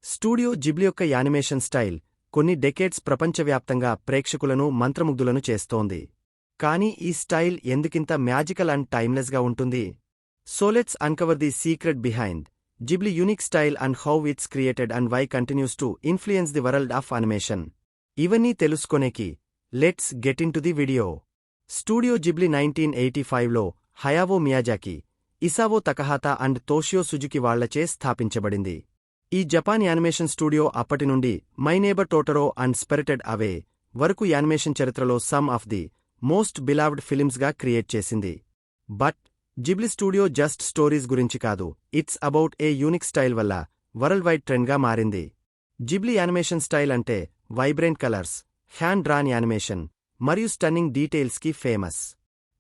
Studio Ghibli యొక్క animation style కొన్ని decades ప్రపంచవ్యాప్తంగా ప్రేక్షకులను మంత్రముగ్ధులను చేస్తోంది. కానీ ఈ స్టైల్ ఎందుకింత మ్యాజికల్ అండ్ టైమ్లెస్గా ఉంటుంది? So let's uncover the secret behind Ghibli unique style and how it's created and why continues to influence the world of animation. ఇవన్నీ తెలుసుకొనేకి let's get in to the video. Studio Ghibli 1985లో Hayao Miyazaki, Isao Takahata and Toshio Suzuki వాళ్లచే స్థాపించబడింది. ఈ Japan animation studio అప్పటి నుండి My Neighbour Totoro and Spirited Away వరకు animation చరిత్రలో some of the most beloved ఫిలిమ్స్గా క్రియేట్ చేసింది. But Ghibli studio just stories గురించి కాదు, it's about a unique style వల్ల వరల్డ్ వైడ్ ట్రెండ్గా మారింది. జిబ్లీ యానిమేషన్ స్టైల్ అంటే vibrant colours, hand drawn animation మరియు స్టన్నింగ్ డీటెయిల్స్కి ఫేమస్.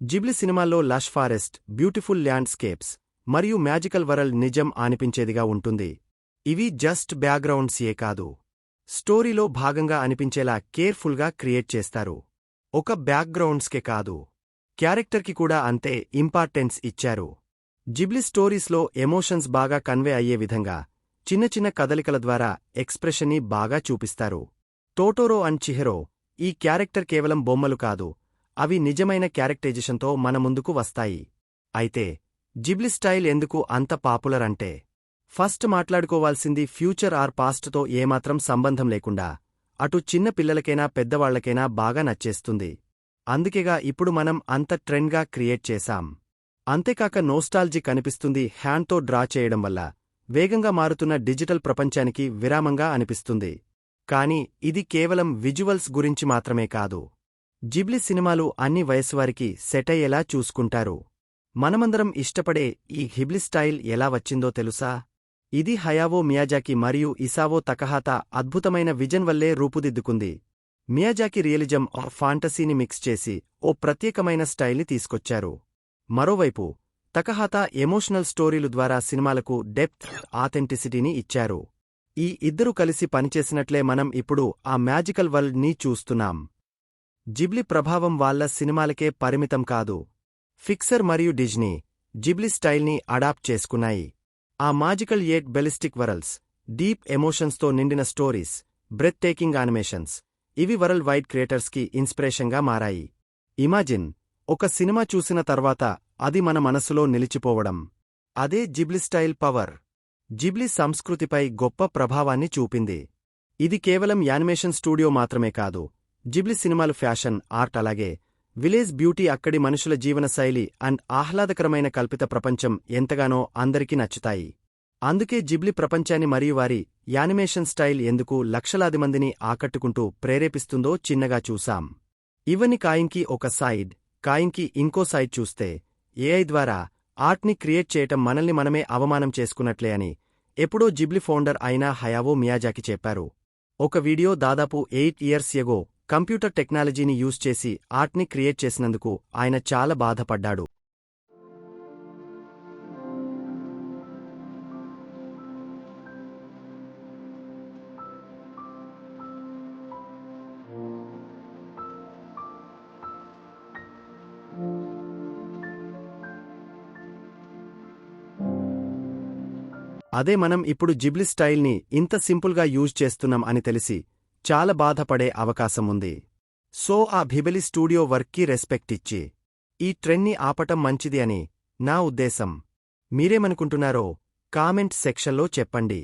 జిబ్లీ సినిమాల్లో లష్ ఫారెస్ట్, బ్యూటిఫుల్ ల్యాండ్స్కేప్స్ మరియు మ్యాజికల్ వరల్డ్ నిజం అనిపించేదిగా ఉంటుంది. ఇవి జస్ట్ బ్యాక్గ్రౌండ్సే కాదు, స్టోరీలో భాగంగా అనిపించేలా కేర్ఫుల్గా క్రియేట్ చేస్తారు. ఒక బ్యాక్గ్రౌండ్స్కే కాదు, క్యారెక్టర్కి కూడా అంతే ఇంపార్టెన్స్ ఇచ్చారు. జిబ్లీ స్టోరీస్లో ఎమోషన్స్ బాగా కన్వే అయ్యే విధంగా చిన్న చిన్న కదలికల ద్వారా ఎక్స్ప్రెషన్ని బాగా చూపిస్తారు. టోటోరో అండ్ చిహిరో ఈ క్యారెక్టర్ కేవలం బొమ్మలు కాదు, అవి నిజమైన క్యారెక్టరైజేషన్తో మన ముందుకు వస్తాయి. అయితే జిబ్లీ స్టైల్ ఎందుకు అంత పాపులర్ అంటే, ఫస్ట్ మాట్లాడుకోవాల్సింది ఫ్యూచర్ ఆర్ పాస్ట్తో ఏమాత్రం సంబంధం లేకుండా అటు చిన్న పిల్లలకైనా పెద్దవాళ్లకైనా బాగా నచ్చేస్తుంది. అందుకేగా ఇప్పుడు మనం అంత ట్రెండ్గా క్రియేట్ చేశాం. అంతేకాక నోస్టాల్జిక్ అనిపిస్తుంది. హ్యాండ్తో డ్రా చేయడం వల్ల వేగంగా మారుతున్న డిజిటల్ ప్రపంచానికి విరామంగా అనిపిస్తుంది. కానీ ఇది కేవలం విజువల్స్ గురించి మాత్రమే కాదు. జిబ్లీ సినిమాలు అన్ని వయస్సువారికి సెట్ అయ్యేలా చూసుకుంటారు. మనమందరం ఇష్టపడే ఈ జిబ్లీ స్టైల్ ఎలా వచ్చిందో తెలుసా? ఇది హయావో మియాజాకి మరియు ఇసావో తకహాతా అద్భుతమైన విజన్ వల్లే రూపుదిద్దుకుంది. మియాజాకి రియలిజం ఆర్ ఫాంటసీని మిక్స్ చేసి ఓ ప్రత్యేకమైన స్టైల్ని తీసుకొచ్చారు. మరోవైపు తకహాతా ఎమోషనల్ స్టోరీలు ద్వారా సినిమాలకు డెప్త్, ఆథెంటిసిటీని ఇచ్చారు. ఈ ఇద్దరూ కలిసి పనిచేసినట్లే మనం ఇప్పుడు ఆ మ్యాజికల్ వరల్డ్ ని చూస్తున్నాం. జిబ్లీ ప్రభావం వాళ్ళ సినిమాలకే పరిమితం కాదు. ఫిక్సర్ మరియు డిజ్నీ జిబ్లీ స్టైల్ని అడాప్ట్ చేసుకున్నాయి. ఆ magical yet realistic worlds, deep ఎమోషన్స్తో నిండిన స్టోరీస్, బ్రెత్ టేకింగ్ యానిమేషన్స్ ఇవి వరల్డ్ వైడ్ క్రియేటర్స్కి ఇన్స్పిరేషన్గా మారాయి. ఇమాజిన్, ఒక సినిమా చూసిన తర్వాత అది మన మనసులో నిలిచిపోవడం. అదే జిబ్లీ స్టైల్ పవర్. జిబ్లీ సంస్కృతిపై గొప్ప ప్రభావాన్ని చూపింది. ఇది కేవలం యానిమేషన్ స్టూడియో మాత్రమే కాదు, జిబ్లీ సినిమాలు ఫ్యాషన్, ఆర్ట్ అలాగే విలేజ్ బ్యూటీ, అక్కడి మనుషుల జీవనశైలి అండ్ ఆహ్లాదకరమైన కల్పిత ప్రపంచం ఎంతగానో అందరికీ నచ్చుతాయి. అందుకే జిబ్లీ ప్రపంచాన్ని మరియు వారి యానిమేషన్ స్టైల్ ఎందుకు లక్షలాది మందిని ఆకట్టుకుంటూ ప్రేరేపిస్తుందో చిన్నగా చూసాం. ఇవన్నీ కాయింకి ఒక సైడ్, కాయింకి ఇంకో సైడ్ చూస్తే ఏఐ ద్వారా ఆర్ట్ని క్రియేట్ చేయటం మనల్ని మనమే అవమానం చేసుకున్నట్లే అని ఎప్పుడో జిబ్లీ ఫౌండర్ అయిన హయావో మియాజాకి చెప్పారు. ఒక వీడియో దాదాపు 8 years ఎగో కంప్యూటర్ టెక్నాలజీని యూజ్ చేసి ఆర్ట్ని క్రియేట్ చేసినందుకు ఆయన చాలా బాధపడ్డాడు. అదే మనం ఇప్పుడు జిబ్లీ స్టైల్ని ఇంత సింపుల్గా యూజ్ చేస్తున్నాం అని తెలిసి చాలా బాధపడే అవకాశం ఉంది. సో ఆ జిబ్లీ స్టూడియో వర్క్కి రెస్పెక్ట్ ఇచ్చి ఈ ట్రెండ్ని ఆపటం మంచిది అని నా ఉద్దేశం. మీరేమనుకుంటున్నారో కామెంట్ సెక్షన్లో చెప్పండి.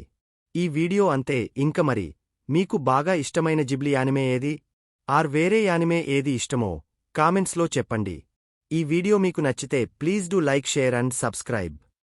ఈ వీడియో అంతే. ఇంక మరి మీకు బాగా ఇష్టమైన జిబ్లీ యానిమే ఏది? ఆర్ వేరే యానిమే ఏది ఇష్టమో కామెంట్స్లో చెప్పండి. ఈ వీడియో మీకు నచ్చితే please do like, share and subscribe.